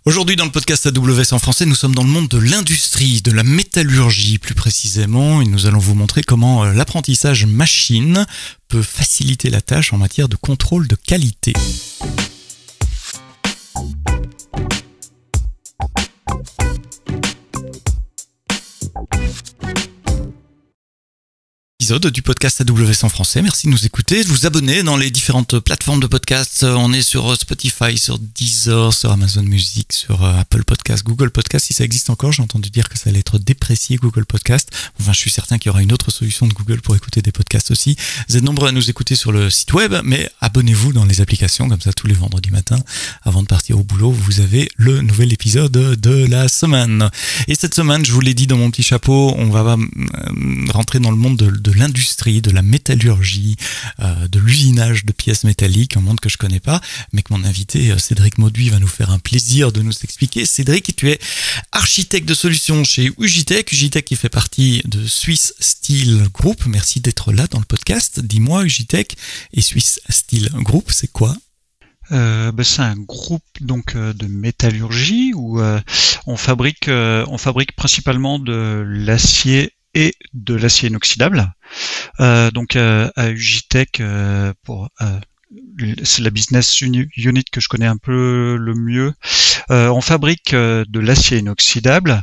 Aujourd'hui dans le podcast AWS en français, nous sommes dans le monde de l'industrie, de la métallurgie plus précisément, et nous allons vous montrer comment l'apprentissage machine peut faciliter la tâche en matière de contrôle de qualité. Du podcast AWS en français. Merci de nous écouter, de vous abonner dans les différentes plateformes de podcast. On est sur Spotify, sur Deezer, sur Amazon Music, sur Apple Podcast, Google Podcast, si ça existe encore. J'ai entendu dire que ça allait être déprécié, Google Podcast. Enfin, je suis certain qu'il y aura une autre solution de Google pour écouter des podcasts aussi. Vous êtes nombreux à nous écouter sur le site web, mais abonnez-vous dans les applications, comme ça tous les vendredis matins, avant de partir au boulot, vous avez le nouvel épisode de la semaine. Et cette semaine, je vous l'ai dit dans mon petit chapeau, on va rentrer dans le monde de l'industrie, de la métallurgie, de l'usinage de pièces métalliques, un monde que je connais pas, mais que mon invité Cédric Mauduit va nous faire un plaisir de nous expliquer. Cédric, tu es architecte de solutions chez Ugitech. Ugitech qui fait partie de Swiss Steel Group. Merci d'être là dans le podcast. Dis-moi, Ugitech et Swiss Steel Group, c'est quoi ? C'est un groupe donc de métallurgie où on fabrique principalement de l'acier et de l'acier inoxydable. À Ugitech, c'est la business unit que je connais un peu le mieux. On fabrique de l'acier inoxydable,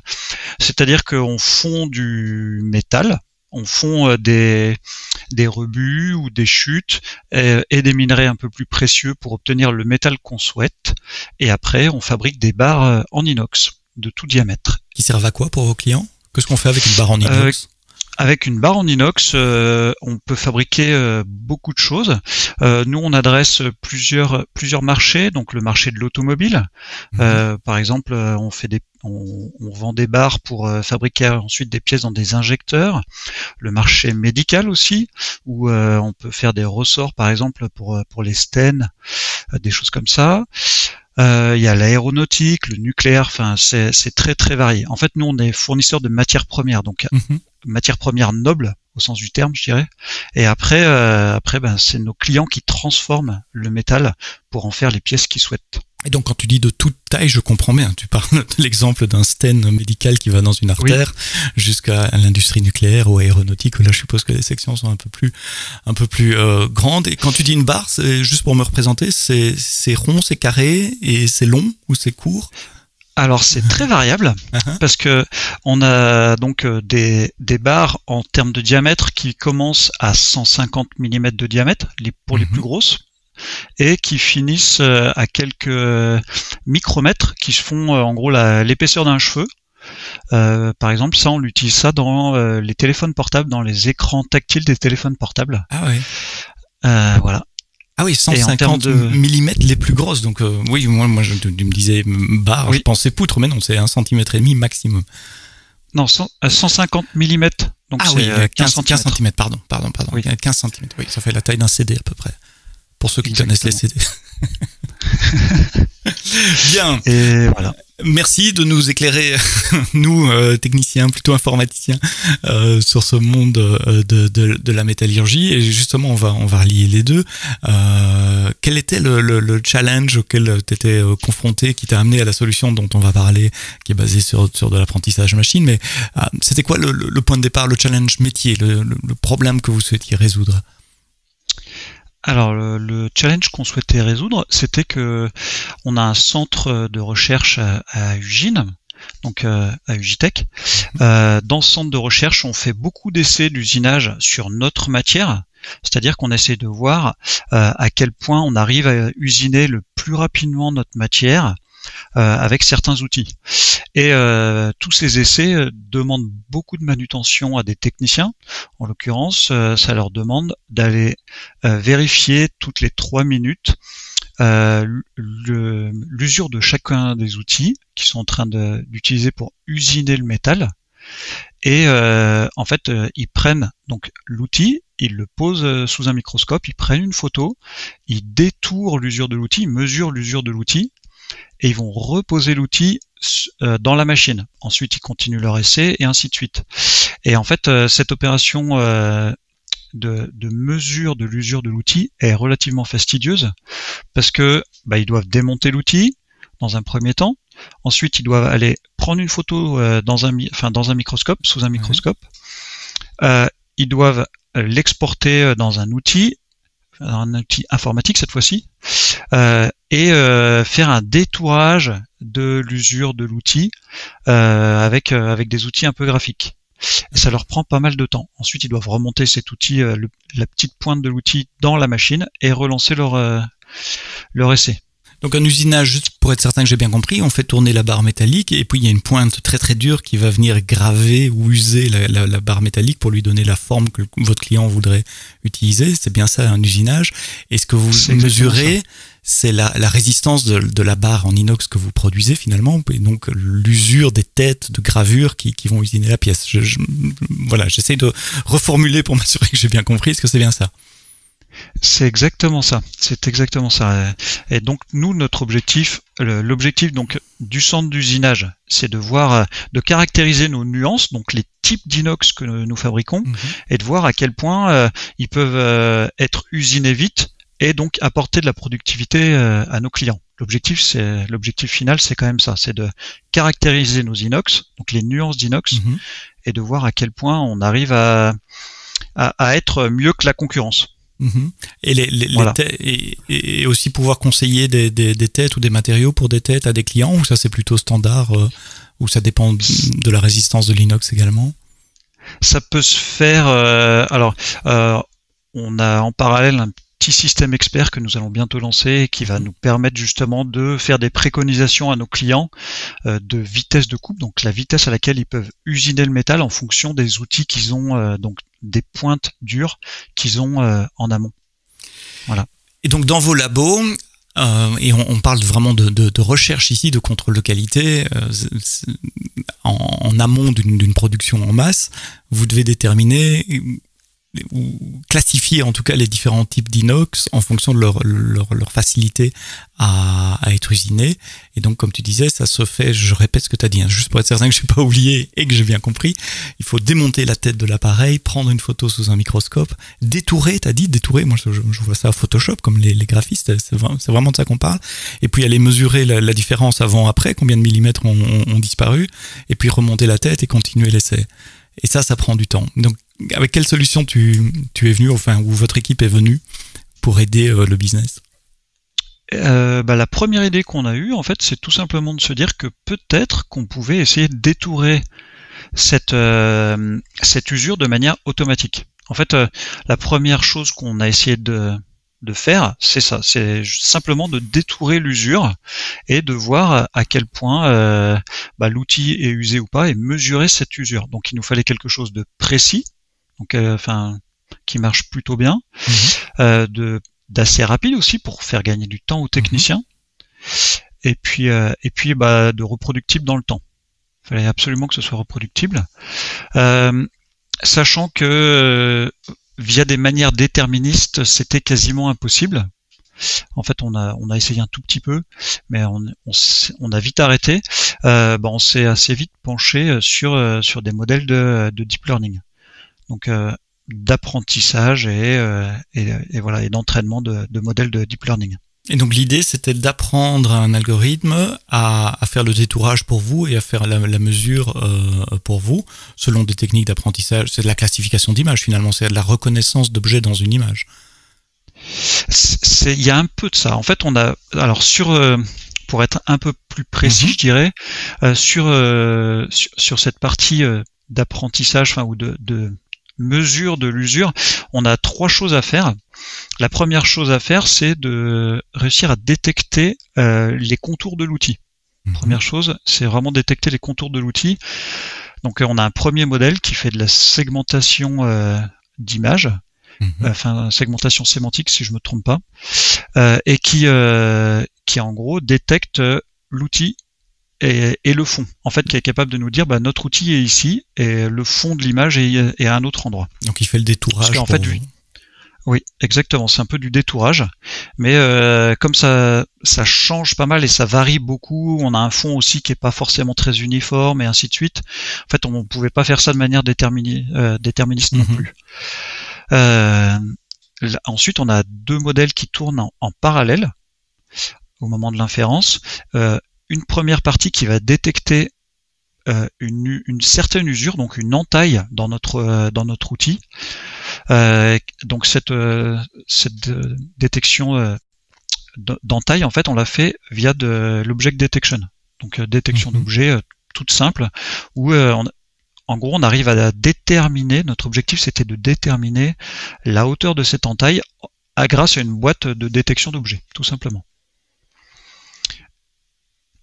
c'est-à-dire qu'on fond du métal, on fond des rebuts ou des chutes et des minerais un peu plus précieux pour obtenir le métal qu'on souhaite. Et après, on fabrique des barres en inox de tout diamètre. Qui servent à quoi pour vos clients ? Qu'est-ce qu'on fait avec une barre en inox ? Avec une barre en inox, on peut fabriquer beaucoup de choses. Nous, on adresse plusieurs marchés, donc le marché de l'automobile. Par exemple, on vend des barres pour fabriquer ensuite des pièces dans des injecteurs. Le marché médical aussi, où on peut faire des ressorts, par exemple pour les stents, des choses comme ça. Il y a l'aéronautique, le nucléaire, enfin c'est très très varié. En fait, nous on est fournisseurs de matières premières, donc matières premières nobles au sens du terme, je dirais. Et après c'est nos clients qui transforment le métal pour en faire les pièces qu'ils souhaitent. Et donc, quand tu dis de toute taille, je comprends bien. Tu parles de l'exemple d'un stent médical qui va dans une artère, jusqu'à l'industrie nucléaire ou aéronautique, où là, je suppose que les sections sont un peu plus grandes. Et quand tu dis une barre, c'est juste pour me représenter, c'est rond, c'est carré, et c'est long ou c'est court? Alors c'est très variable parce que on a donc des barres en termes de diamètre qui commencent à 150 mm de diamètre pour les plus grosses, et qui finissent à quelques micromètres, qui se font en gros l'épaisseur d'un cheveu. Par exemple, ça on l'utilise ça dans les téléphones portables, dans les écrans tactiles des téléphones portables. Ah ouais. Voilà. Ah oui, 150 mm les plus grosses. Donc oui, moi tu me disais barre, je pensais poutre, mais non, c'est 1,5 cm maximum. Non, 150 mm. Donc ah c'est oui, 15 cm, pardon. Oui. 15 cm, oui, ça fait la taille d'un CD à peu près. Pour ceux qui connaissent les CD. Bien. Et voilà. Merci de nous éclairer, nous, techniciens, plutôt informaticiens, sur ce monde de la métallurgie. Et justement, on va relier les deux. Quel était le challenge auquel tu étais confronté, qui t'a amené à la solution dont on va parler, qui est basée sur de l'apprentissage machine, mais c'était quoi le point de départ, le challenge métier, le problème que vous souhaitiez résoudre ? Alors le challenge qu'on souhaitait résoudre, c'était que on a un centre de recherche à Ugine, donc à Ugitech. Dans ce centre de recherche, on fait beaucoup d'essais d'usinage sur notre matière, c'est-à-dire qu'on essaie de voir à quel point on arrive à usiner le plus rapidement notre matière avec certains outils. Et tous ces essais demandent beaucoup de manutention à des techniciens. En l'occurrence, ça leur demande d'aller vérifier toutes les 3 minutes l'usure de chacun des outils qu'ils sont en train d'utiliser pour usiner le métal. Et en fait, ils prennent donc l'outil, ils le posent sous un microscope, ils prennent une photo, ils détourent l'usure de l'outil, ils mesurent l'usure de l'outil, et ils vont reposer l'outil dans la machine. Ensuite, ils continuent leur essai et ainsi de suite. Et en fait, cette opération de mesure de l'usure de l'outil est relativement fastidieuse parce que ils doivent démonter l'outil dans un premier temps. Ensuite, ils doivent aller prendre une photo dans un microscope, sous un microscope. Ils doivent l'exporter dans un outil informatique cette fois-ci, et faire un détourage de l'usure de l'outil avec des outils un peu graphiques. Et ça leur prend pas mal de temps. Ensuite, ils doivent remonter cet outil, la petite pointe de l'outil dans la machine et relancer leur essai. Donc un usinage, juste pour être certain que j'ai bien compris, on fait tourner la barre métallique et puis il y a une pointe très très dure qui va venir graver ou user la barre métallique pour lui donner la forme que votre client voudrait utiliser. C'est bien ça un usinage. Et ce que vous mesurez, c'est la résistance de la barre en inox que vous produisez finalement, et donc l'usure des têtes de gravure qui vont usiner la pièce. Voilà, j'essaie de reformuler pour m'assurer que j'ai bien compris. Est-ce que c'est bien ça ? C'est exactement ça. C'est exactement ça. Et donc nous, notre objectif, l'objectif donc du centre d'usinage, c'est de caractériser nos nuances, donc les types d'inox que nous fabriquons, et de voir à quel point ils peuvent être usinés vite et donc apporter de la productivité à nos clients. L'objectif final, c'est quand même ça, c'est de caractériser nos inox, donc les nuances d'inox, et de voir à quel point on arrive à être mieux que la concurrence. Et, voilà. et aussi pouvoir conseiller des têtes ou des matériaux pour des têtes à des clients, ou ça c'est plutôt standard, ou ça dépend de la résistance de l'inox également? Ça peut se faire. On a en parallèle un petit système expert que nous allons bientôt lancer et qui va nous permettre justement de faire des préconisations à nos clients de vitesse de coupe, donc la vitesse à laquelle ils peuvent usiner le métal en fonction des outils qu'ils ont, donc des pointes dures qu'ils ont en amont. Voilà. Et donc dans vos labos, et on parle vraiment de recherche ici, de contrôle de qualité, en amont d'une production en masse, vous devez déterminer ou classifier en tout cas les différents types d'inox en fonction de leur facilité à être usiné. Et donc comme tu disais, ça se fait, je répète ce que tu as dit, hein, juste pour être certain que je n'ai pas oublié et que j'ai bien compris, il faut démonter la tête de l'appareil, prendre une photo sous un microscope, détourer, tu as dit détourer, moi je vois ça à Photoshop comme les graphistes, c'est vraiment de ça qu'on parle, et puis aller mesurer la différence avant-après, combien de millimètres ont disparu, et puis remonter la tête et continuer l'essai. Et ça prend du temps. Donc avec quelle solution tu es venu, enfin, ou votre équipe est venue pour aider le business? La première idée qu'on a eue, en fait, c'est tout simplement de se dire que peut-être qu'on pouvait essayer de détourer cette usure de manière automatique. En fait, la première chose qu'on a essayé de faire, c'est ça, c'est simplement de détourer l'usure et de voir à quel point l'outil est usé ou pas et mesurer cette usure. Donc il nous fallait quelque chose de précis, donc qui marche plutôt bien, d'assez rapide aussi pour faire gagner du temps aux techniciens, et puis de reproductible dans le temps. Il fallait absolument que ce soit reproductible, sachant que via des manières déterministes, c'était quasiment impossible. En fait, on a essayé un tout petit peu, mais on a vite arrêté. On s'est assez vite penché sur des modèles de deep learning, donc d'apprentissage et voilà, et d'entraînement de modèles de deep learning. Et donc l'idée, c'était d'apprendre un algorithme à faire le détourage pour vous et à faire la mesure pour vous, selon des techniques d'apprentissage. C'est de la classification d'images finalement, c'est de la reconnaissance d'objets dans une image. Il y a un peu de ça. En fait, pour être un peu plus précis, je dirais, sur cette partie d'apprentissage, ou de mesure de l'usure, on a 3 choses à faire. La première chose à faire, c'est de réussir à détecter les contours de l'outil. Première chose, c'est vraiment détecter les contours de l'outil. Donc on a un premier modèle qui fait de la segmentation d'images, segmentation sémantique si je me trompe pas, et qui en gros détecte l'outil et le fond, en fait, qui est capable de nous dire notre outil est ici et le fond de l'image est à un autre endroit. Donc il fait le détourage. Parce qu'en fait, oui, exactement, c'est un peu du détourage, mais comme ça change pas mal et ça varie beaucoup, on a un fond aussi qui est pas forcément très uniforme et ainsi de suite. En fait, on pouvait pas faire ça de manière déterministe non plus. Ensuite, on a 2 modèles qui tournent en parallèle au moment de l'inférence. une première partie qui va détecter une certaine usure, donc une entaille dans notre outil. Donc cette détection d'entaille, en fait, on l'a fait via de l'object detection. Donc détection d'objet toute simple, où en gros on arrive à déterminer, notre objectif c'était de déterminer la hauteur de cette entaille grâce à une boîte de détection d'objets, tout simplement.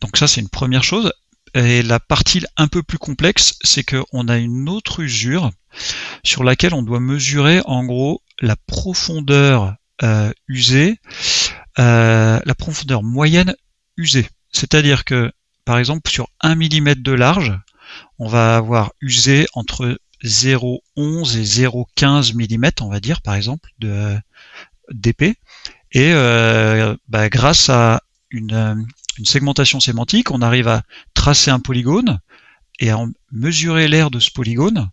Donc ça c'est une première chose. Et la partie un peu plus complexe, c'est qu'on a une autre usure sur laquelle on doit mesurer en gros la profondeur usée, la profondeur moyenne usée. C'est-à-dire que, par exemple, sur 1 mm de large, on va avoir usé entre 0,11 et 0,15 mm, on va dire, par exemple, d'épais. Et grâce à une segmentation sémantique, on arrive à tracer un polygone et à mesurer l'aire de ce polygone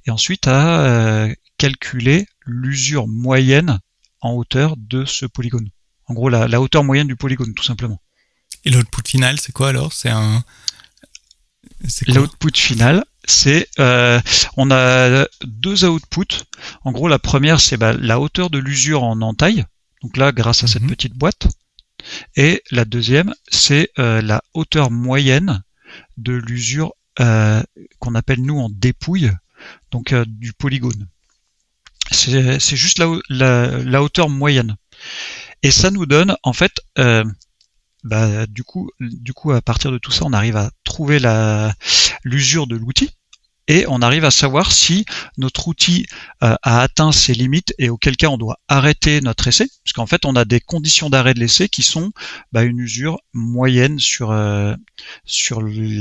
et ensuite à calculer l'usure moyenne en hauteur de ce polygone. En gros, la hauteur moyenne du polygone, tout simplement. Et l'output final, c'est quoi alors? L'output final, c'est on a deux outputs. En gros, la première, c'est la hauteur de l'usure en entaille. Donc là, grâce à cette petite boîte. Et la deuxième, c'est la hauteur moyenne de l'usure qu'on appelle nous en dépouille, donc du polygone. C'est juste la hauteur moyenne. Et ça nous donne en fait, du coup, à partir de tout ça, on arrive à trouver l'usure de l'outil. Et on arrive à savoir si notre outil a atteint ses limites et auquel cas on doit arrêter notre essai, parce qu'en fait on a des conditions d'arrêt de l'essai qui sont une usure moyenne sur la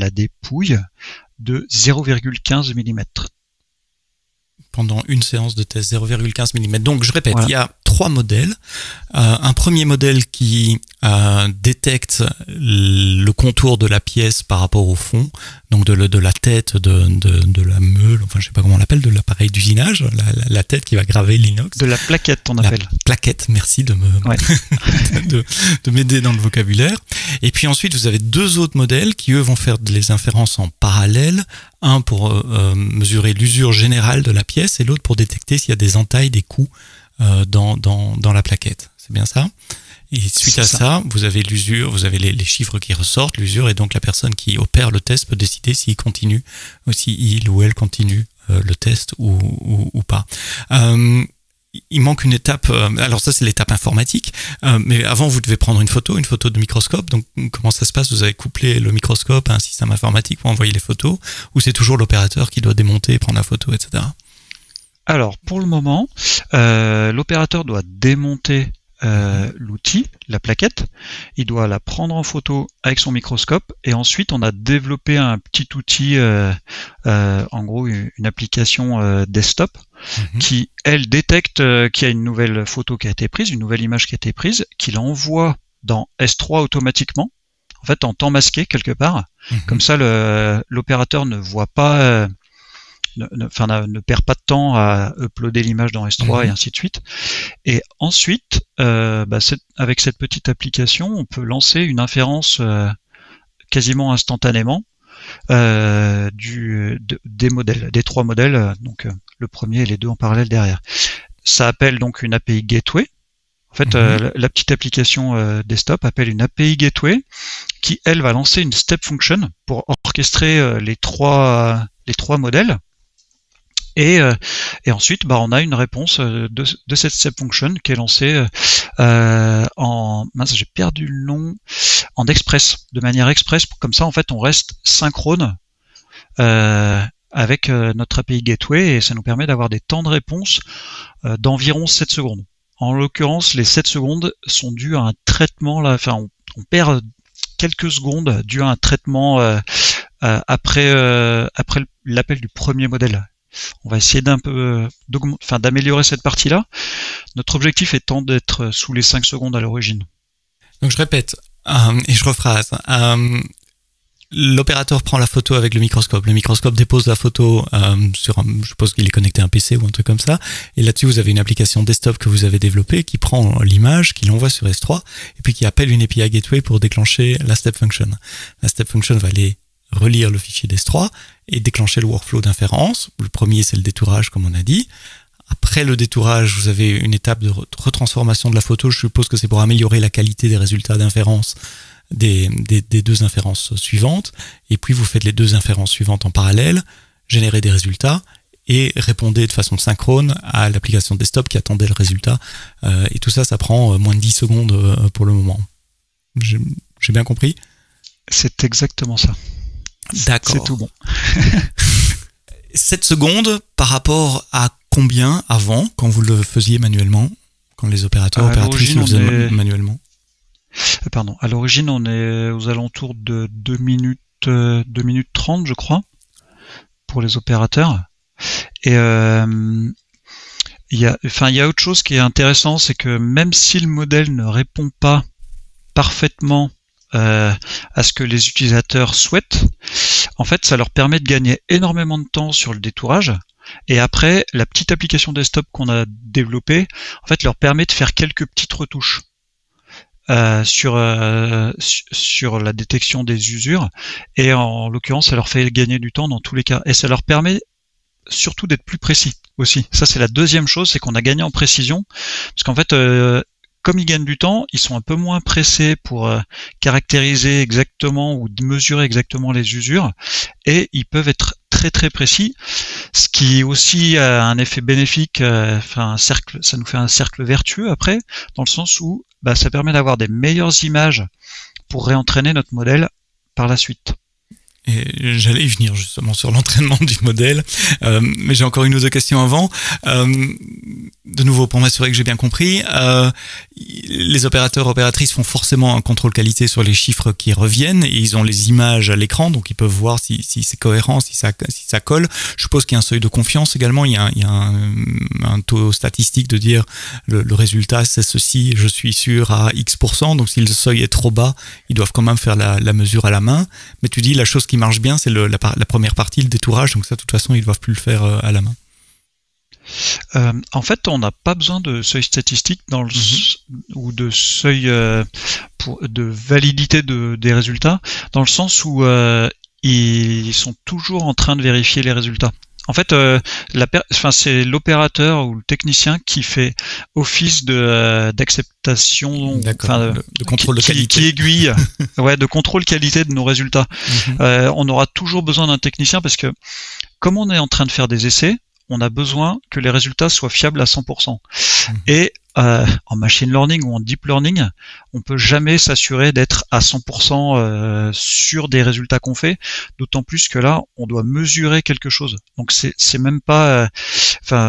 dépouille de 0,15 mm. Pendant une séance de test, 0,15 mm. Donc je répète, voilà. Il y a 3 modèles. Un premier modèle qui détecte le contour de la pièce par rapport au fond, donc de la tête de la meule, enfin je sais pas comment on l'appelle, de l'appareil d'usinage, la tête qui va graver l'inox. De la plaquette, on appelle. Plaquette, merci de m'aider dans le vocabulaire. Et puis ensuite, vous avez 2 autres modèles qui, eux, vont faire les inférences en parallèle. Un pour mesurer l'usure générale de la pièce et l'autre pour détecter s'il y a des entailles, des coups dans la plaquette. C'est bien ça? Et suite à ça, vous avez l'usure, vous avez les chiffres qui ressortent, l'usure, et donc la personne qui opère le test peut décider s'il continue, ou si il ou elle continue le test ou pas. Il manque une étape, alors ça c'est l'étape informatique, mais avant vous devez prendre une photo de microscope. Donc comment ça se passe? Vous avez couplé le microscope à un système informatique pour envoyer les photos, ou c'est toujours l'opérateur qui doit démonter, prendre la photo, etc. Alors pour le moment, l'opérateur doit démonter l'outil, la plaquette, il doit la prendre en photo avec son microscope, et ensuite on a développé un petit outil, en gros une application desktop, qui elle détecte qu'il y a une nouvelle photo qui a été prise, une nouvelle image qui a été prise, qui l'envoie dans S3 automatiquement, en fait en temps masqué quelque part, comme ça l'opérateur ne voit pas ne perd pas de temps à uploader l'image dans S3 et ainsi de suite. Et ensuite, avec cette petite application, on peut lancer une inférence quasiment instantanément des modèles, des 3 modèles, donc le premier et les 2 en parallèle derrière. Ça appelle donc une API Gateway. En fait, la petite application desktop appelle une API Gateway qui, elle, va lancer une step function pour orchestrer les trois modèles. Et ensuite, on a une réponse de cette step function qui est lancée j'ai perdu le nom, en express, de manière express. Comme ça, en fait, on reste synchrone avec notre API Gateway, et ça nous permet d'avoir des temps de réponse d'environ 7 secondes. En l'occurrence, les 7 secondes sont dues à un traitement, on perd quelques secondes dues à un traitement après l'appel du premier modèle. On va essayer d'améliorer cette partie-là. Notre objectif étant d'être sous les 5 secondes à l'origine. Donc je répète, et je rephrase. l'opérateur prend la photo avec le microscope dépose la photo sur je suppose qu'il est connecté à un PC ou un truc comme ça, et là-dessus vous avez une application desktop que vous avez développée qui prend l'image, qui l'envoie sur S3 et puis qui appelle une API Gateway pour déclencher la step function. La step function va aller relire le fichier d'S3 et déclencher le workflow d'inférence. Le premier, c'est le détourage, comme on a dit. Après le détourage, vous avez une étape de retransformation de la photo. Je suppose que c'est pour améliorer la qualité des résultats d'inférence des deux inférences suivantes. Et puis, vous faites les deux inférences suivantes en parallèle, générez des résultats et répondez de façon synchrone à l'application desktop qui attendait le résultat. Et tout ça, ça prend moins de 10 secondes pour le moment. J'ai bien compris ? C'est exactement ça. D'accord. C'est tout bon. 7 secondes par rapport à combien avant, quand vous le faisiez manuellement, quand les opératrices le faisaient manuellement? Pardon. À l'origine, on est aux alentours de 2 minutes 30, je crois, pour les opérateurs. Et il y a autre chose qui est intéressant, c'est que même si le modèle ne répond pas parfaitement à ce que les utilisateurs souhaitent, en fait, ça leur permet de gagner énormément de temps sur le détourage. Et après, la petite application desktop qu'on a développée, en fait, leur permet de faire quelques petites retouches sur la détection des usures. Et en l'occurrence, ça leur fait gagner du temps dans tous les cas. Et ça leur permet surtout d'être plus précis aussi. Ça, c'est la deuxième chose, c'est qu'on a gagné en précision. Parce qu'en fait, comme ils gagnent du temps, ils sont un peu moins pressés pour caractériser exactement ou mesurer exactement les usures, et ils peuvent être très très précis, ce qui aussi a un effet bénéfique, un cercle, ça nous fait un cercle vertueux après, dans le sens où ça permet d'avoir des meilleures images pour réentraîner notre modèle par la suite. Et j'allais y venir justement sur l'entraînement du modèle, mais j'ai encore une ou deux questions avant. De nouveau, pour m'assurer que j'ai bien compris, les opératrices font forcément un contrôle qualité sur les chiffres qui reviennent, et ils ont les images à l'écran, donc ils peuvent voir si c'est cohérent, si ça colle. Je suppose qu'il y a un seuil de confiance également, il y a un taux statistique de dire le résultat c'est ceci, je suis sûr à X%, donc si le seuil est trop bas, ils doivent quand même faire la mesure à la main. Mais tu dis la chose qui marche bien, c'est la première partie, le détourage, donc ça de toute façon ils doivent plus le faire à la main. En fait, on n'a pas besoin de seuil statistique ou de seuil de validité des résultats, dans le sens où ils sont toujours en train de vérifier les résultats. En fait, c'est l'opérateur ou le technicien qui fait office d'acceptation, de contrôle de qualité, qui aiguille, de contrôle qualité de nos résultats. On aura toujours besoin d'un technicien parce que, comme on est en train de faire des essais, on a besoin que les résultats soient fiables à 100%. Et en machine learning ou en deep learning, on peut jamais s'assurer d'être à 100% sûr des résultats qu'on fait, d'autant plus que là, on doit mesurer quelque chose. Donc c'est même pas,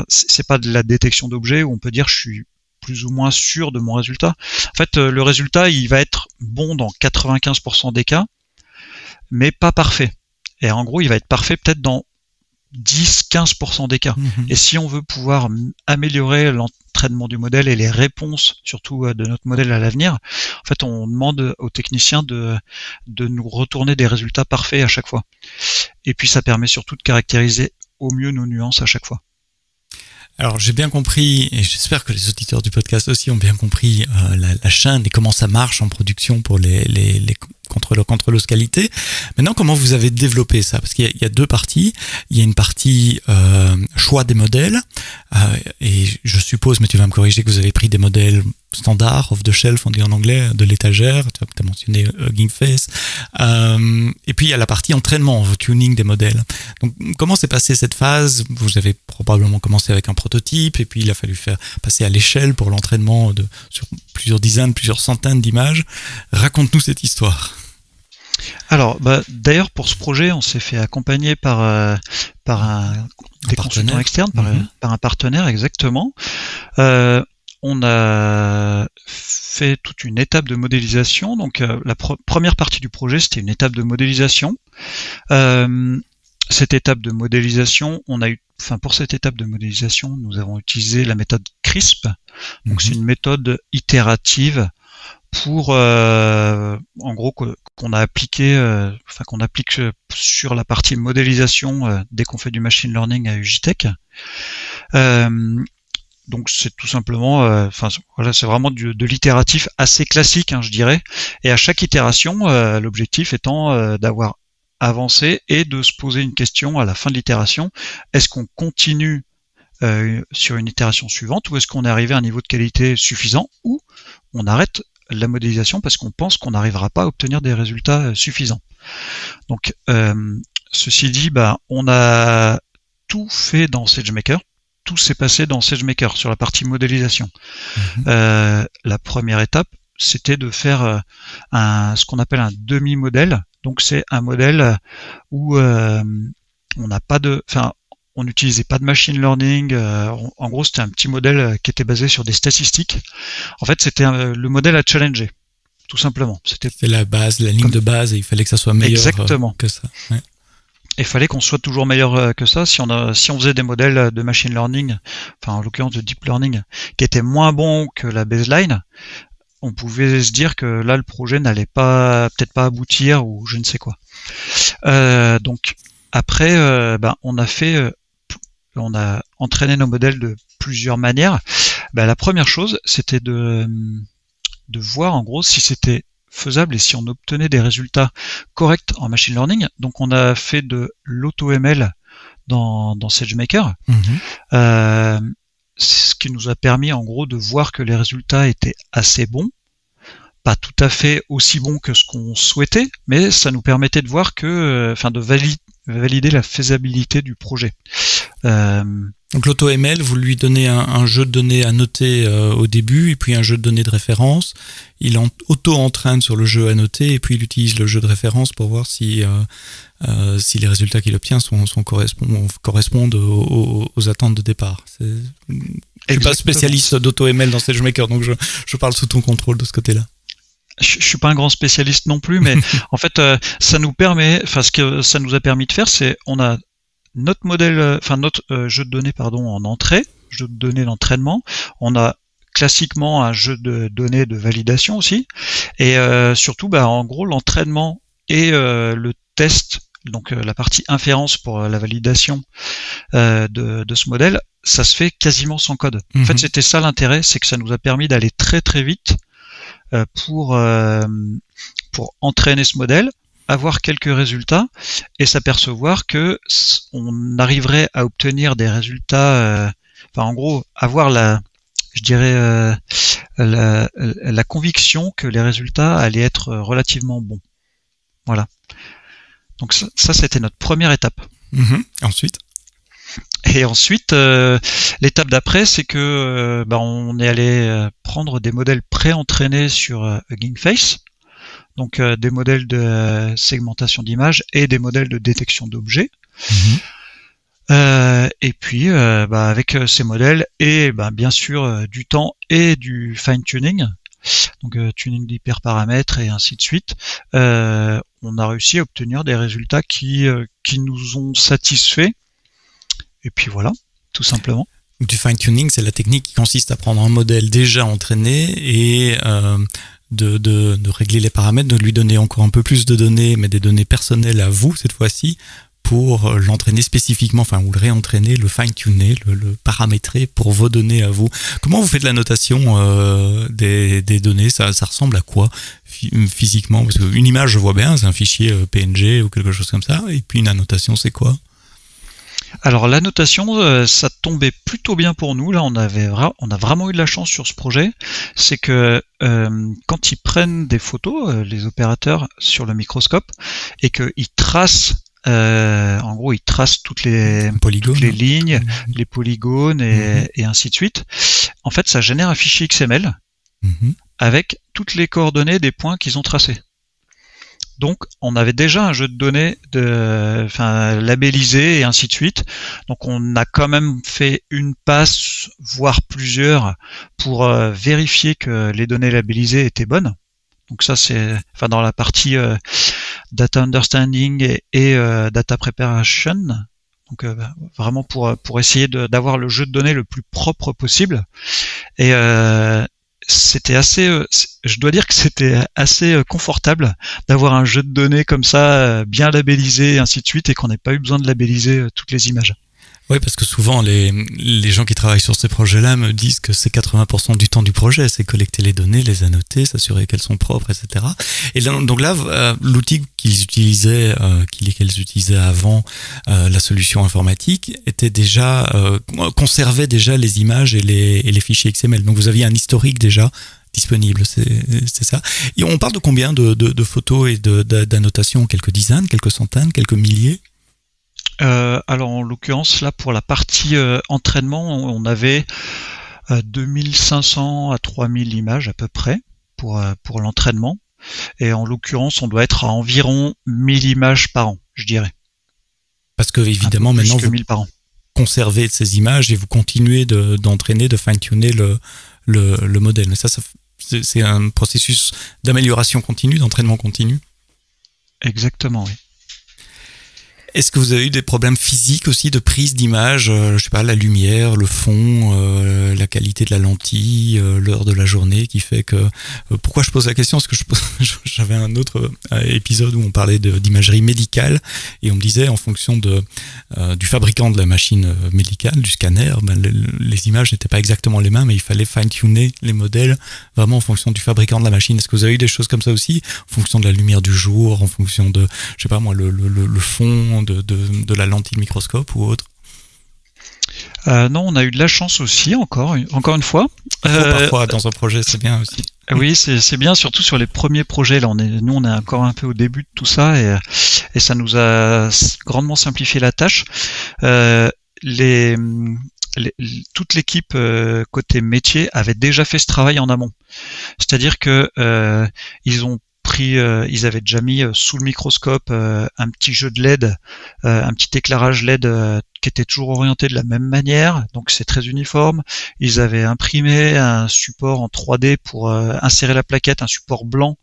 c'est pas de la détection d'objets où on peut dire je suis plus ou moins sûr de mon résultat. En fait, le résultat, il va être bon dans 95% des cas, mais pas parfait. Et en gros, il va être parfait peut-être dans 10-15% des cas. Et si on veut pouvoir améliorer l'entraînement du modèle et les réponses, surtout de notre modèle à l'avenir, en fait, on demande aux techniciens de nous retourner des résultats parfaits à chaque fois. Et puis, ça permet surtout de caractériser au mieux nos nuances à chaque fois. Alors j'ai bien compris, et j'espère que les auditeurs du podcast aussi ont bien compris la chaîne et comment ça marche en production pour les contrôleuses qualité. Maintenant, comment vous avez développé ça? Parce qu'il y a deux parties. Il y a une partie choix des modèles, et je suppose, mais tu vas me corriger, que vous avez pris des modèles standards, off the shelf, on dit en anglais, de l'étagère. Tu as mentionné Hugging Face. Et puis il y a la partie entraînement, tuning des modèles. Donc comment s'est passée cette phase? Vous avez probablement commencé avec un prototype, et puis il a fallu faire passer à l'échelle pour l'entraînement sur plusieurs dizaines, plusieurs centaines d'images. Raconte-nous cette histoire. Alors, d'ailleurs, pour ce projet, on s'est fait accompagner par des consultants externes, par un partenaire, exactement. On a fait toute une étape de modélisation. Donc, la première partie du projet, c'était une étape de modélisation. Cette étape de modélisation, pour cette étape de modélisation, nous avons utilisé la méthode CRISP. Donc, c'est une méthode itérative pour en gros qu'on a appliqué, qu'on applique sur la partie modélisation dès qu'on fait du machine learning à UJTech. Donc c'est tout simplement, voilà, c'est vraiment de l'itératif assez classique, je dirais. Et à chaque itération, l'objectif étant d'avoir avancé et de se poser une question à la fin de l'itération. Est-ce qu'on continue sur une itération suivante, ou est-ce qu'on est arrivé à un niveau de qualité suffisant, ou on arrête la modélisation parce qu'on pense qu'on n'arrivera pas à obtenir des résultats suffisants. Donc ceci dit, on a tout fait dans SageMaker. Tout s'est passé dans SageMaker sur la partie modélisation. La première étape, c'était de faire ce qu'on appelle un demi-modèle. Donc c'est un modèle où on n'a pas de, on n'utilisait pas de machine learning. En gros, c'était un petit modèle qui était basé sur des statistiques. En fait, c'était le modèle à challenger, tout simplement. C'était la base, la ligne de base, et il fallait que ça soit meilleur que ça. Ouais. Il fallait qu'on soit toujours meilleur que ça. Si on faisait des modèles de machine learning, en l'occurrence de deep learning, qui étaient moins bons que la baseline, on pouvait se dire que là le projet n'allait peut-être pas aboutir, ou je ne sais quoi. Donc après, on a entraîné nos modèles de plusieurs manières. La première chose, c'était de voir en gros si c'était faisable et si on obtenait des résultats corrects en machine learning. Donc on a fait de l'AutoML dans SageMaker, ce qui nous a permis en gros de voir que les résultats étaient assez bons, pas tout à fait aussi bons que ce qu'on souhaitait, mais ça nous permettait de voir que, de valider la faisabilité du projet. Donc l'AutoML, vous lui donnez un jeu de données à noter au début, et puis un jeu de données de référence. Il auto-entraîne sur le jeu à noter, et puis il utilise le jeu de référence pour voir si les résultats qu'il obtient correspondent aux attentes de départ. Je ne suis pas spécialiste d'AutoML dans SageMaker, donc je parle sous ton contrôle de ce côté-là. Je suis pas un grand spécialiste non plus, mais en fait, ça nous permet, ce que ça nous a permis de faire, c'est on a notre modèle, notre jeu de données en entrée, jeu de données d'entraînement. On a classiquement un jeu de données de validation aussi, et surtout, en gros, l'entraînement et le test, donc la partie inférence pour la validation de ce modèle, ça se fait quasiment sans code. En fait, c'était ça l'intérêt, c'est que ça nous a permis d'aller très très vite pour entraîner ce modèle, avoir quelques résultats et s'apercevoir que on arriverait à obtenir des résultats, en gros avoir la conviction que les résultats allaient être relativement bons. Voilà. Donc ça c'était notre première étape. Ensuite, l'étape d'après, c'est que on est allé prendre des modèles pré-entraînés sur Hugging Face, donc des modèles de segmentation d'images et des modèles de détection d'objets. Et puis avec ces modèles et bien sûr du temps et du fine-tuning, donc tuning d'hyperparamètres et ainsi de suite, on a réussi à obtenir des résultats qui nous ont satisfaits. Et puis voilà, tout simplement. Du fine-tuning, c'est la technique qui consiste à prendre un modèle déjà entraîné et de régler les paramètres, de lui donner encore un peu plus de données, mais des données personnelles à vous cette fois-ci, pour l'entraîner spécifiquement, ou le réentraîner, le fine-tuner, le paramétrer pour vos données à vous. Comment vous faites la notation des données? Ça ressemble à quoi physiquement? Parce qu'une image, je vois bien, c'est un fichier PNG ou quelque chose comme ça, et puis une annotation, c'est quoi? Alors la notation, ça tombait plutôt bien pour nous. Là, on a vraiment eu de la chance sur ce projet. C'est que quand ils prennent des photos, les opérateurs sur le microscope, et qu'ils tracent, en gros, ils tracent toutes les lignes, les polygones et ainsi de suite. En fait, ça génère un fichier XML avec toutes les coordonnées des points qu'ils ont tracés. Donc, on avait déjà un jeu de données labellisé et ainsi de suite. Donc, on a quand même fait une passe, voire plusieurs, pour vérifier que les données labellisées étaient bonnes. Donc ça, c'est dans la partie data understanding et data preparation. Donc, vraiment pour essayer d'avoir le jeu de données le plus propre possible. Et c'était assez, je dois dire que c'était assez confortable d'avoir un jeu de données comme ça, bien labellisé, et ainsi de suite, et qu'on n'ait pas eu besoin de labelliser toutes les images. Oui, parce que souvent, les gens qui travaillent sur ces projets-là me disent que c'est 80% du temps du projet, c'est collecter les données, les annoter, s'assurer qu'elles sont propres, etc. Et donc là, l'outil qu'ils utilisaient avant la solution informatique était déjà conservait déjà les images et les fichiers XML. Donc vous aviez un historique déjà disponible, c'est ça. Et on parle de combien de photos et d'annotations? Quelques dizaines, quelques centaines, quelques milliers? Alors en l'occurrence là pour la partie entraînement, on avait 2500 à 3000 images à peu près pour l'entraînement, et en l'occurrence on doit être à environ 1000 images par an, je dirais. Parce que évidemment maintenant vous 1000 par an. Conservez ces images et vous continuez d'entraîner, de fine-tuner le modèle. Mais ça c'est un processus d'amélioration continue, d'entraînement continu. Exactement, oui. Est-ce que vous avez eu des problèmes physiques aussi de prise d'image, je sais pas, la lumière, le fond, la qualité de la lentille, l'heure de la journée qui fait que... pourquoi je pose la question? Parce que j'avais un autre épisode où on parlait d'imagerie médicale et on me disait en fonction du fabricant de la machine médicale, du scanner, les images n'étaient pas exactement les mêmes et il fallait fine-tuner les modèles vraiment en fonction du fabricant de la machine. Est-ce que vous avez eu des choses comme ça aussi, en fonction de la lumière du jour, en fonction de, je sais pas moi, le fond de la lentille de microscope ou autre? Non, on a eu de la chance aussi, encore une fois. Parfois, dans un projet, c'est bien aussi. Oui, c'est bien, surtout sur les premiers projets. Là, on est encore un peu au début de tout ça, et ça nous a grandement simplifié la tâche. Toute l'équipe côté métier avait déjà fait ce travail en amont. C'est-à-dire que ils avaient déjà mis sous le microscope un petit jeu de LED, un petit éclairage LED qui était toujours orienté de la même manière, donc c'est très uniforme. Ils avaient imprimé un support en 3D pour insérer la plaquette, un support blanc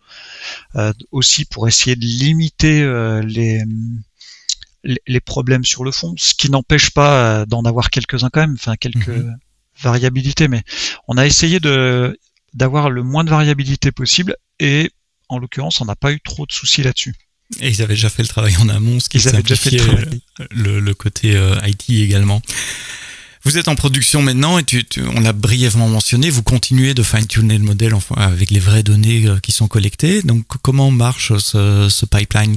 aussi pour essayer de limiter les problèmes sur le fond, ce qui n'empêche pas d'en avoir quelques-uns quand même, enfin quelques variabilités, mais on a essayé d'avoir le moins de variabilité possible, et en l'occurrence, on n'a pas eu trop de soucis là-dessus. Et ils avaient déjà fait le travail en amont, ce qui simplifiait le côté IT également. Vous êtes en production maintenant et on l'a brièvement mentionné, vous continuez de fine-tuner le modèle avec les vraies données qui sont collectées. Donc comment marche ce pipeline?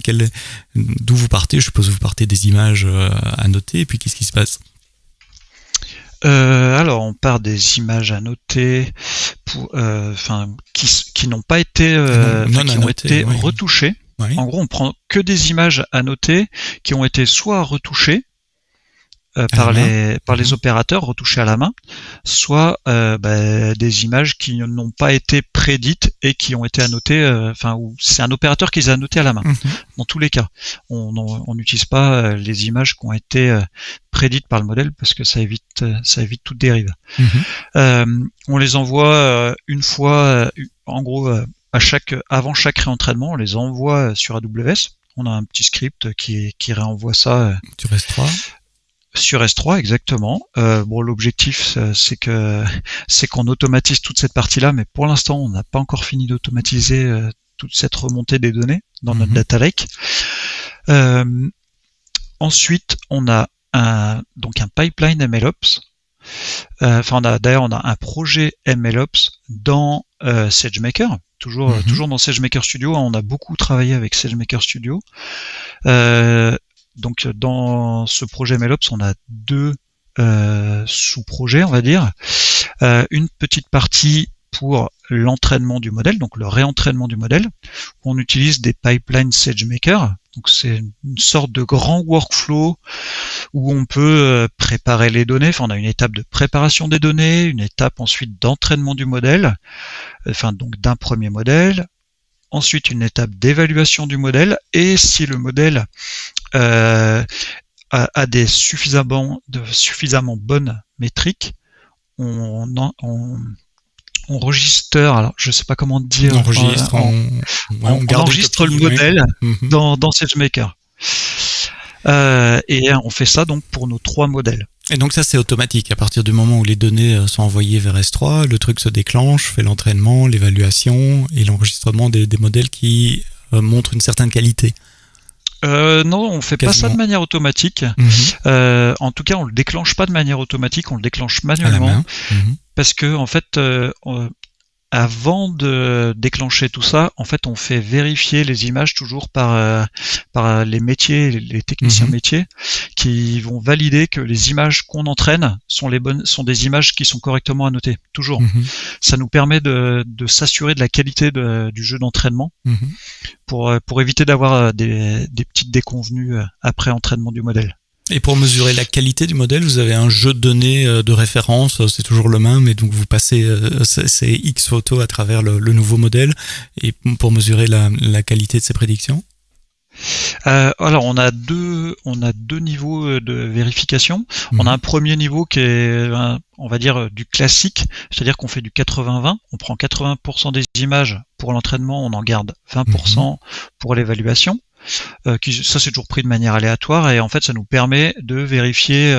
D'où vous partez? Je suppose que vous partez des images à noter, et puis qu'est-ce qui se passe? Alors on part des images à noter qui n'ont pas été qui ont été retouchées. Oui. En gros, on prend que des images à noter qui ont été soit retouchées par les opérateurs, retouchées à la main, soit des images qui n'ont pas été prédites et qui ont été annotées, où c'est un opérateur qui les a annotées à la main. Dans tous les cas, on n'utilise pas les images qui ont été prédites par le modèle parce que ça évite toute dérive. On les envoie une fois, en gros, avant chaque réentraînement, on les envoie sur AWS. On a un petit script qui réenvoie ça sur S3. Sur S3, exactement. L'objectif, c'est qu'on automatise toute cette partie-là, mais pour l'instant, on n'a pas encore fini d'automatiser toute cette remontée des données dans notre data lake. Ensuite, on a un pipeline MLOps. On a un projet MLOps dans SageMaker. Toujours dans SageMaker Studio. On a beaucoup travaillé avec SageMaker Studio. Donc dans ce projet MLOps, on a deux sous-projets, on va dire. Une petite partie pour l'entraînement du modèle, donc le réentraînement du modèle. On utilise des pipelines SageMaker. Donc c'est une sorte de grand workflow où on peut préparer les données. On a une étape de préparation des données, une étape ensuite d'entraînement du modèle, donc d'un premier modèle. Ensuite, une étape d'évaluation du modèle, et si le modèle a des suffisamment bonnes métriques, on registre, alors je sais pas comment dire, on enregistre le modèle dans SageMaker. Et on fait ça donc pour nos 3 modèles. Et donc ça c'est automatique, à partir du moment où les données sont envoyées vers S3, le truc se déclenche, fait l'entraînement, l'évaluation et l'enregistrement des modèles qui montrent une certaine qualité. Non, on fait Quasiment. pas ça de manière automatique. En tout cas, on le déclenche pas de manière automatique, on le déclenche À la manuellement main. parce que en fait, avant de déclencher tout ça, en fait, on fait vérifier les images toujours par les métiers, les techniciens métiers, qui vont valider que les images qu'on entraîne sont les bonnes, sont des images qui sont correctement annotées. Toujours. Ça nous permet de s'assurer de la qualité du jeu d'entraînement pour éviter d'avoir des petites déconvenues après entraînement du modèle. Et pour mesurer la qualité du modèle, vous avez un jeu de données de référence, c'est toujours le même, et donc vous passez ces X photos à travers le nouveau modèle et pour mesurer la qualité de ses prédictions. Alors on a deux niveaux de vérification. On a un premier niveau qui est, on va dire, du classique, c'est-à-dire qu'on fait du 80-20. On prend 80% des images pour l'entraînement, on en garde 20% pour l'évaluation. Ça c'est toujours pris de manière aléatoire et en fait ça nous permet de vérifier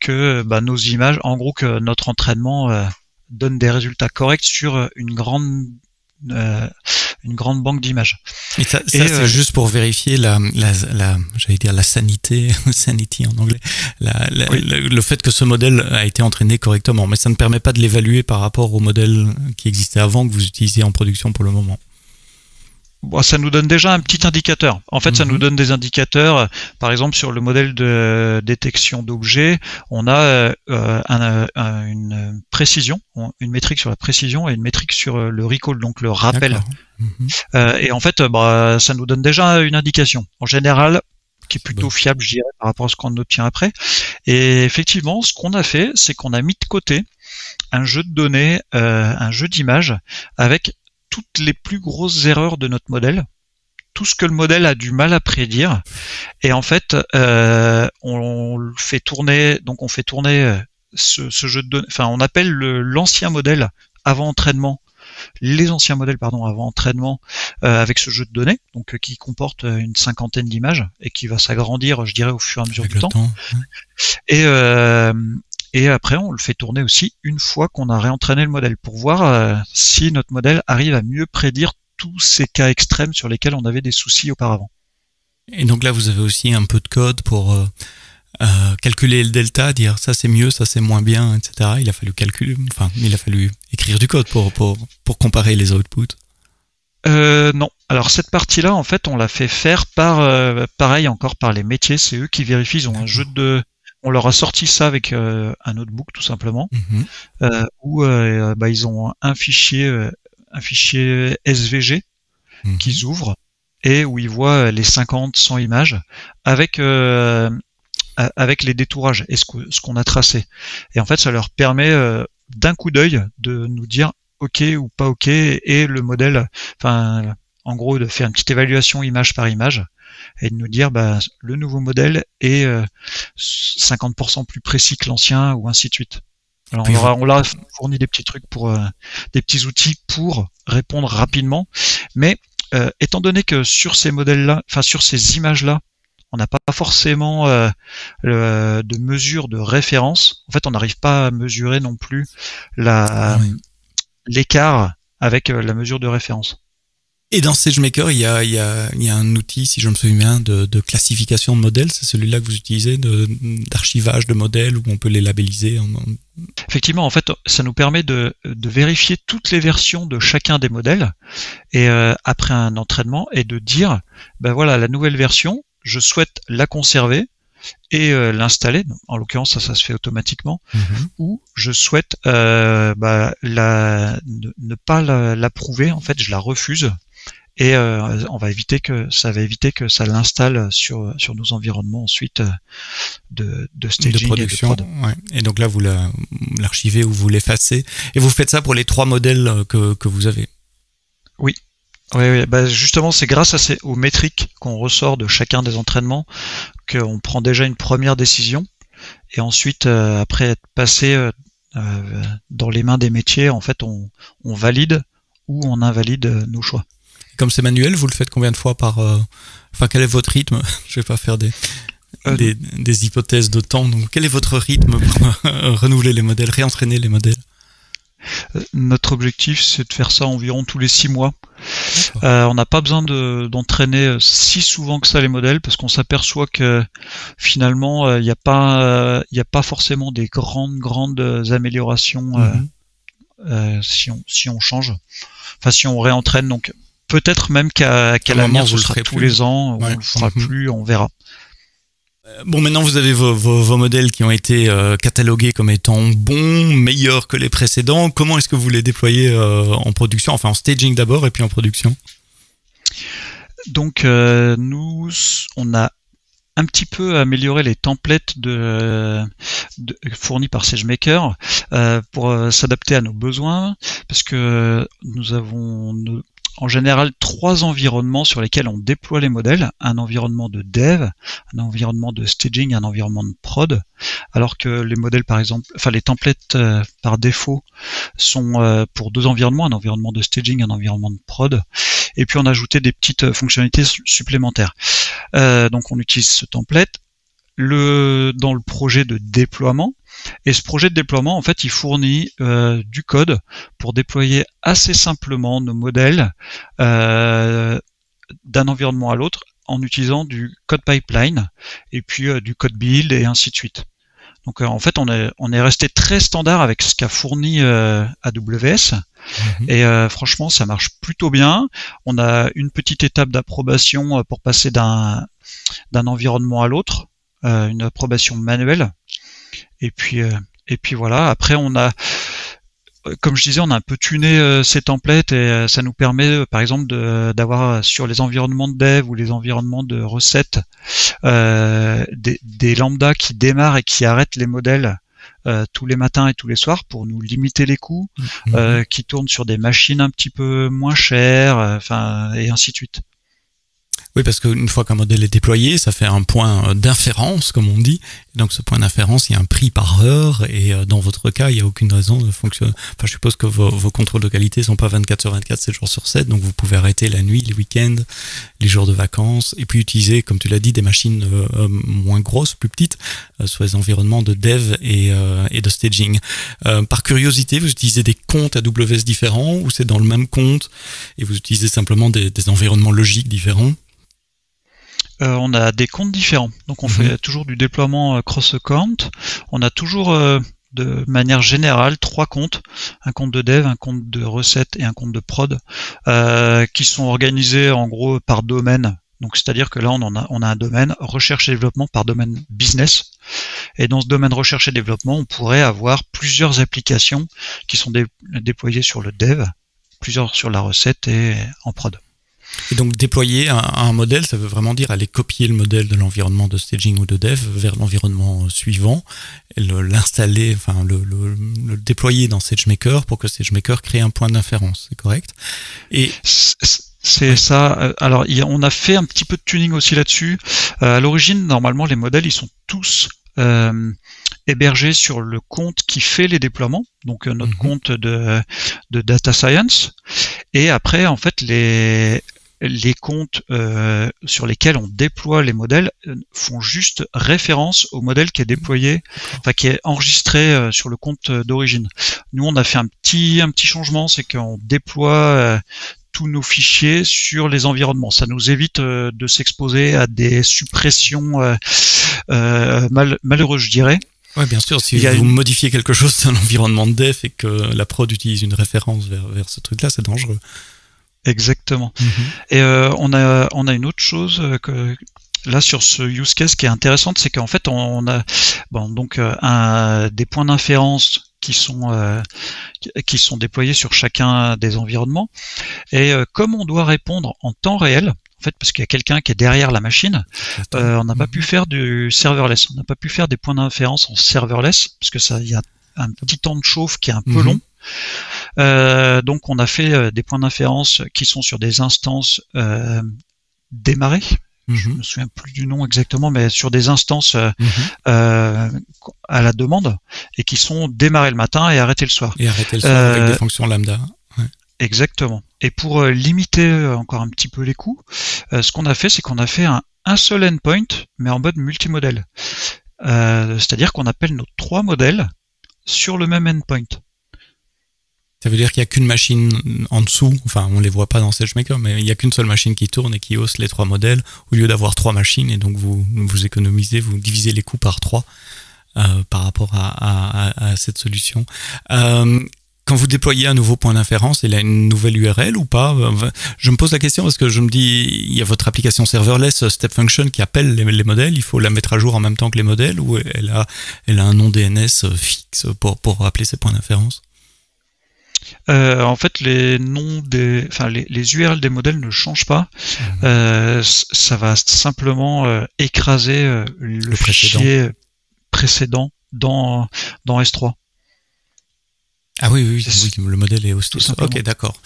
que nos images, en gros que notre entraînement donne des résultats corrects sur une grande banque d'images. Et ça c'est juste pour vérifier j'allais dire la sanité, sanity en anglais, le fait que ce modèle a été entraîné correctement, mais ça ne permet pas de l'évaluer par rapport au modèle qui existait avant que vous utilisiez en production pour le moment. Bon, ça nous donne déjà un petit indicateur. En fait, ça nous donne des indicateurs. Par exemple, sur le modèle de détection d'objets, on a une précision, une métrique sur la précision et une métrique sur le recall, donc le rappel. Et en fait, ça nous donne déjà une indication. En général, qui est plutôt fiable, je dirais, par rapport à ce qu'on obtient après. Et effectivement, ce qu'on a fait, c'est qu'on a mis de côté un jeu de données, un jeu d'images avec toutes les plus grosses erreurs de notre modèle, tout ce que le modèle a du mal à prédire, et en fait, on fait tourner ce jeu de données. Enfin, on appelle l'ancien modèle avant entraînement, les anciens modèles avant entraînement, avec ce jeu de données, donc qui comporte une 50aine d'images et qui va s'agrandir, je dirais, au fur et à mesure du temps. Et après, on le fait tourner aussi une fois qu'on a réentraîné le modèle pour voir si notre modèle arrive à mieux prédire tous ces cas extrêmes sur lesquels on avait des soucis auparavant. Et donc là, vous avez aussi un peu de code pour calculer le delta, dire ça c'est mieux, ça c'est moins bien, etc. Il a fallu écrire du code pour comparer les outputs. Non. Alors cette partie-là, en fait, on l'a fait faire pareil encore par les métiers. C'est eux qui vérifient. Ils ont un jeu on leur a sorti ça avec un notebook tout simplement, où ils ont un fichier SVG qu'ils ouvrent et où ils voient les 50-100 images avec les détourages et ce qu'on a tracé. Et en fait, ça leur permet d'un coup d'œil de nous dire OK ou pas OK, et le modèle, en gros, de faire une petite évaluation image par image et de nous dire le nouveau modèle est 50% plus précis que l'ancien, ou ainsi de suite. Alors on leur a fourni des petits trucs des petits outils pour répondre rapidement, mais étant donné que sur ces modèles-là, sur ces images-là, on n'a pas forcément de mesure de référence. En fait, on n'arrive pas à mesurer non plus l'écart avec la mesure de référence. Et dans SageMaker, il y a un outil, si je me souviens bien, de classification de modèles. C'est celui-là que vous utilisez, d'archivage de modèles, où on peut les labelliser. Effectivement, en fait, ça nous permet de vérifier toutes les versions de chacun des modèles, et après un entraînement, et de dire, la nouvelle version, je souhaite la conserver et l'installer. En l'occurrence, ça se fait automatiquement. Ou je souhaite ne pas l'approuver. En fait, je la refuse. Et ça va éviter que ça l'installe sur nos environnements ensuite de staging, de production, et de prod. Et donc là, vous l'archivez ou vous l'effacez. Et vous faites ça pour les 3 modèles que vous avez. Oui. Justement, c'est grâce aux métriques qu'on ressort de chacun des entraînements qu'on prend déjà une première décision. Et ensuite, après être passé dans les mains des métiers, en fait, on valide ou on invalide nos choix. Comme c'est manuel, vous le faites combien de fois par... quel est votre rythme? Je vais pas faire des... des hypothèses de temps. Donc, quel est votre rythme pour renouveler les modèles, réentraîner les modèles? Notre objectif, c'est de faire ça environ tous les 6 mois. On n'a pas besoin d'entraîner si souvent que ça les modèles, parce qu'on s'aperçoit que finalement, il n'y a pas forcément des grandes améliorations si on change. Enfin, si on réentraîne. Donc, peut-être même qu'à l'avenir, ce sera tous les ans, on le fera plus, on verra. Bon, maintenant vous avez vos modèles qui ont été catalogués comme étant bons, meilleurs que les précédents. Comment est-ce que vous les déployez en production, enfin en staging d'abord et puis en production? Donc nous, on a un petit peu amélioré les templates fournis par SageMaker pour s'adapter à nos besoins, parce que nous avons en général 3 environnements sur lesquels on déploie les modèles, un environnement de dev, un environnement de staging, un environnement de prod, alors que les modèles par exemple, enfin les templates par défaut sont pour 2 environnements, un environnement de staging, un environnement de prod, et puis on a ajouté des petites fonctionnalités supplémentaires. Donc on utilise ce template dans le projet de déploiement. Et ce projet de déploiement, en fait, il fournit du code pour déployer assez simplement nos modèles d'un environnement à l'autre en utilisant du code pipeline et puis du code build et ainsi de suite. Donc en fait, on est resté très standard avec ce qu'a fourni AWS. Et franchement, ça marche plutôt bien. On a une petite étape d'approbation pour passer d'un environnement à l'autre, une approbation manuelle. Et puis voilà. Après, on a, comme je disais, on a un peu tuné ces templates et ça nous permet, par exemple, d'avoir sur les environnements de dev ou les environnements de recettes des lambdas qui démarrent et qui arrêtent les modèles tous les matins et tous les soirs pour nous limiter les coûts, qui tournent sur des machines un petit peu moins chères, enfin et ainsi de suite. Oui, parce qu'une fois qu'un modèle est déployé, ça fait un point d'inférence, comme on dit. Et donc, ce point d'inférence, il y a un prix par heure. Et dans votre cas, il n'y a aucune raison de fonctionner. Enfin, je suppose que vos contrôles de qualité sont pas 24/24, 7 jours sur 7. Donc, vous pouvez arrêter la nuit, les week-ends, les jours de vacances. Et puis, utiliser, comme tu l'as dit, des machines moins grosses, plus petites, sur les environnements de dev et de staging. Par curiosité, vous utilisez des comptes AWS différents ou c'est dans le même compte et vous utilisez simplement des environnements logiques différents? On a des comptes différents, donc on fait toujours du déploiement cross-account. On a toujours de manière générale 3 comptes, un compte de dev, un compte de recette et un compte de prod, qui sont organisés en gros par domaine. Donc c'est-à-dire que là on a un domaine recherche et développement par domaine business, et dans ce domaine recherche et développement on pourrait avoir plusieurs applications qui sont déployées sur le dev, plusieurs sur la recette et en prod. Et donc déployer un modèle, ça veut vraiment dire aller copier le modèle de l'environnement de staging ou de dev vers l'environnement suivant, et l'installer, enfin le déployer dans SageMaker pour que SageMaker crée un point d'inférence, c'est correct? Et c'est ça. Alors on a fait un petit peu de tuning aussi là-dessus. À l'origine, normalement, les modèles ils sont tous hébergés sur le compte qui fait les déploiements, donc notre compte de data science. Et après, en fait, les comptes sur lesquels on déploie les modèles font juste référence au modèle qui est déployé, enfin qui est enregistré sur le compte d'origine. Nous, on a fait un petit changement, c'est qu'on déploie tous nos fichiers sur les environnements. Ça nous évite de s'exposer à des suppressions malheureuses, je dirais. Oui, bien sûr, si vous modifiez quelque chose dans l'environnement de dev et que la prod utilise une référence vers ce truc-là, c'est dangereux. Exactement. Et on a une autre chose que là sur ce use case qui est intéressante, c'est qu'en fait on a donc des points d'inférence qui sont déployés sur chacun des environnements, et comme on doit répondre en temps réel, en fait, parce qu'il y a quelqu'un qui est derrière la machine, on n'a pas pu faire du serverless, on n'a pas pu faire des points d'inférence en serverless parce que il y a un petit temps de chauffe qui est un peu long. Donc on a fait des points d'inférence qui sont sur des instances démarrées. Je me souviens plus du nom exactement, mais sur des instances à la demande, et qui sont démarrées le matin et arrêtées le soir. Et arrêtées le soir avec des fonctions lambda. Ouais. Exactement. Et pour limiter encore un petit peu les coûts, ce qu'on a fait, c'est qu'on a fait un seul endpoint, mais en mode multimodèle. C'est-à-dire qu'on appelle nos 3 modèles sur le même endpoint. Ça veut dire qu'il n'y a qu'une machine en dessous, enfin on ne les voit pas dans SageMaker, mais il n'y a qu'une seule machine qui tourne et qui hausse les 3 modèles, au lieu d'avoir 3 machines, et donc vous économisez, vous divisez les coûts par 3 par rapport à cette solution. Quand vous déployez un nouveau point d'inférence, il a une nouvelle URL ou pas? Je me pose la question parce que je me dis, il y a votre application serverless Step Function qui appelle les modèles, il faut la mettre à jour en même temps que les modèles, ou elle a un nom DNS fixe pour appeler ces points d'inférence? En fait, les noms les URL des modèles ne changent pas. Ça va simplement écraser le fichier précédent dans S3. Ah oui, le modèle est hosté. Ok, d'accord.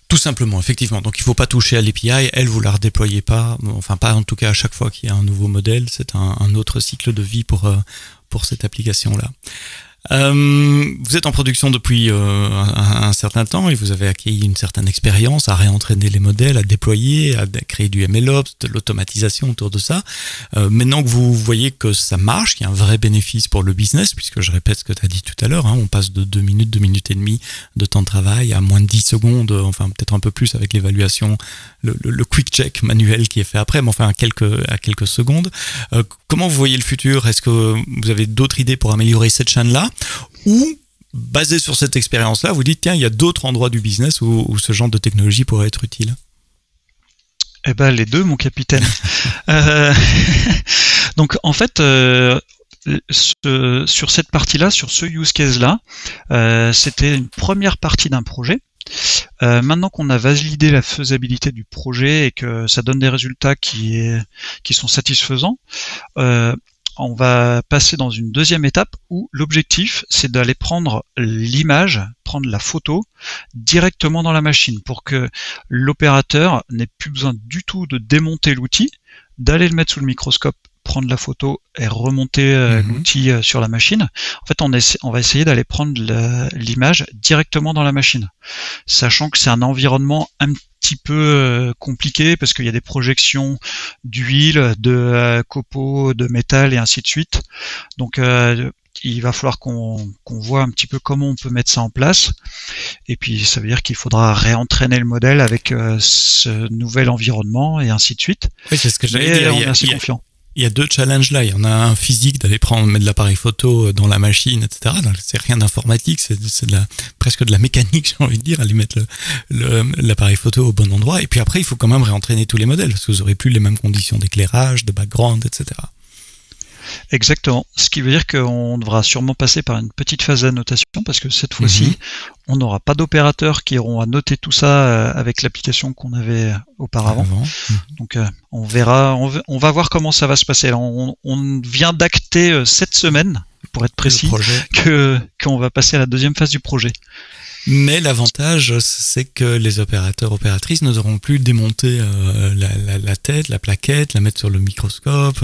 Tout simplement, effectivement. Donc il ne faut pas toucher à l'API, elle, vous la redéployez pas, enfin pas en tout cas à chaque fois qu'il y a un nouveau modèle, c'est un autre cycle de vie pour cette application-là. Vous êtes en production depuis un certain temps et vous avez acquis une certaine expérience à réentraîner les modèles, à déployer, à créer du MLOps, de l'automatisation autour de ça. Maintenant que vous voyez que ça marche, qu'il y a un vrai bénéfice pour le business, puisque je répète ce que tu as dit tout à l'heure, on passe de 2 minutes et demie de temps de travail à moins de 10 secondes, enfin peut-être un peu plus avec l'évaluation, le quick check manuel qui est fait après, mais enfin à quelques secondes. Comment vous voyez le futur? Est-ce que vous avez d'autres idées pour améliorer cette chaîne-là? Ou, basé sur cette expérience-là, vous dites, tiens, il y a d'autres endroits du business où ce genre de technologie pourrait être utile? Eh ben, les deux, mon capitaine. Donc, en fait, sur cette partie-là, sur ce use case-là, c'était une première partie d'un projet. Maintenant qu'on a validé la faisabilité du projet et que ça donne des résultats qui sont satisfaisants, on va passer dans une deuxième étape où l'objectif, c'est d'aller prendre l'image, prendre la photo directement dans la machine pour que l'opérateur n'ait plus besoin du tout de démonter l'outil, d'aller le mettre sous le microscope, prendre la photo et remonter l'outil sur la machine. En fait, on va essayer d'aller prendre l'image directement dans la machine, sachant que c'est un environnement un petit peu compliqué parce qu'il y a des projections d'huile, de copeaux, de métal et ainsi de suite. Donc il va falloir qu'on voit un petit peu comment on peut mettre ça en place. Et puis ça veut dire qu'il faudra réentraîner le modèle avec ce nouvel environnement et ainsi de suite. Oui, c'est ce que j'allais dire. On est assez confiant. Il y a 2 challenges là. Il y en a un physique d'aller mettre de l'appareil photo dans la machine, etc. Donc, c'est rien d'informatique, c'est presque de la mécanique, j'ai envie de dire, aller mettre l'appareil photo au bon endroit. Et puis après, il faut quand même réentraîner tous les modèles parce que vous n'aurez plus les mêmes conditions d'éclairage, de background, etc. Exactement. Ce qui veut dire qu'on devra sûrement passer par une petite phase d'annotation parce que cette fois-ci, on n'aura pas d'opérateurs qui auront à noter tout ça avec l'application qu'on avait auparavant. Donc on verra, on va voir comment ça va se passer. On vient d'acter cette semaine, pour être précis, qu'on va passer à la deuxième phase du projet. Mais l'avantage, c'est que les opérateurs, opératrices ne devront plus démonter la tête, la plaquette, la mettre sur le microscope,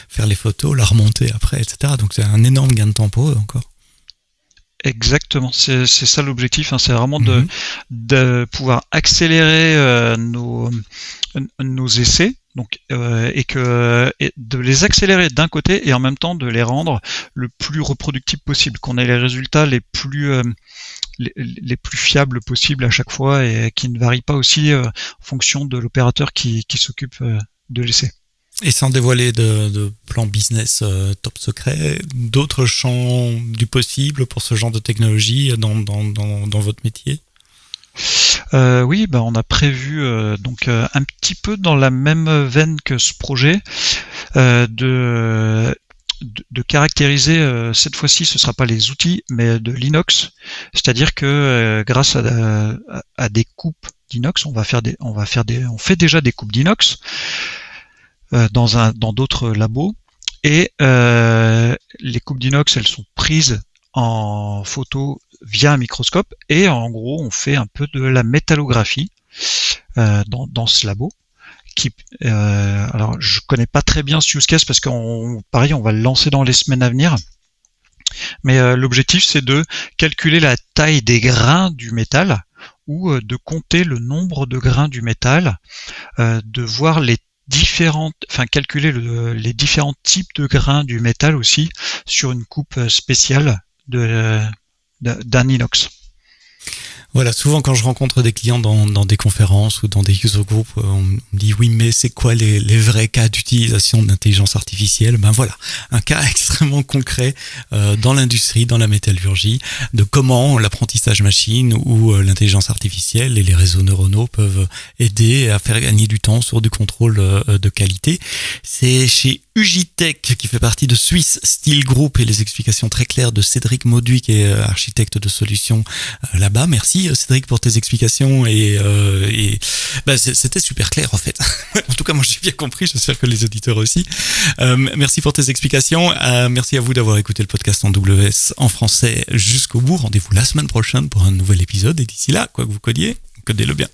faire les photos, la remonter après, etc. Donc c'est un énorme gain de temps pour eux encore. Exactement, c'est ça l'objectif, c'est vraiment de pouvoir accélérer nos essais. Donc, et de les accélérer d'un côté et en même temps de les rendre le plus reproductible possible, qu'on ait les résultats les plus fiables possibles à chaque fois et qui ne varient pas aussi en fonction de l'opérateur qui s'occupe de l'essai. Et sans dévoiler de plan business top secret, d'autres champs du possible pour ce genre de technologie dans votre métier? Oui, on a prévu donc un petit peu dans la même veine que ce projet de caractériser cette fois-ci, ce sera pas les outils, mais de l'inox. C'est-à-dire que grâce à des coupes d'inox, on fait déjà des coupes d'inox dans d'autres labos, et les coupes d'inox, elles sont prises en photo via un microscope, et en gros on fait un peu de la métallographie dans ce labo. Alors je connais pas très bien ce use case parce on va le lancer dans les semaines à venir, mais l'objectif c'est de calculer la taille des grains du métal ou de compter le nombre de grains du métal, de voir calculer les différents types de grains du métal aussi sur une coupe spéciale d'un inox. Voilà, souvent quand je rencontre des clients dans des conférences ou dans des user groups, on me dit oui, mais c'est quoi les vrais cas d'utilisation de l'intelligence artificielle? Ben voilà, un cas extrêmement concret dans l'industrie, dans la métallurgie, de comment l'apprentissage machine ou l'intelligence artificielle et les réseaux neuronaux peuvent aider à faire gagner du temps sur du contrôle de qualité. C'est chez Ugitech, qui fait partie de Swiss Steel Group, et les explications très claires de Cédric Mauduit, qui est architecte de solutions là-bas. Merci Cédric pour tes explications et c'était super clair en fait. En tout cas, moi j'ai bien compris, j'espère que les auditeurs aussi. Merci pour tes explications. Merci à vous d'avoir écouté le podcast en WS en français jusqu'au bout. Rendez-vous la semaine prochaine pour un nouvel épisode, et d'ici là, quoi que vous codiez, codez-le bien.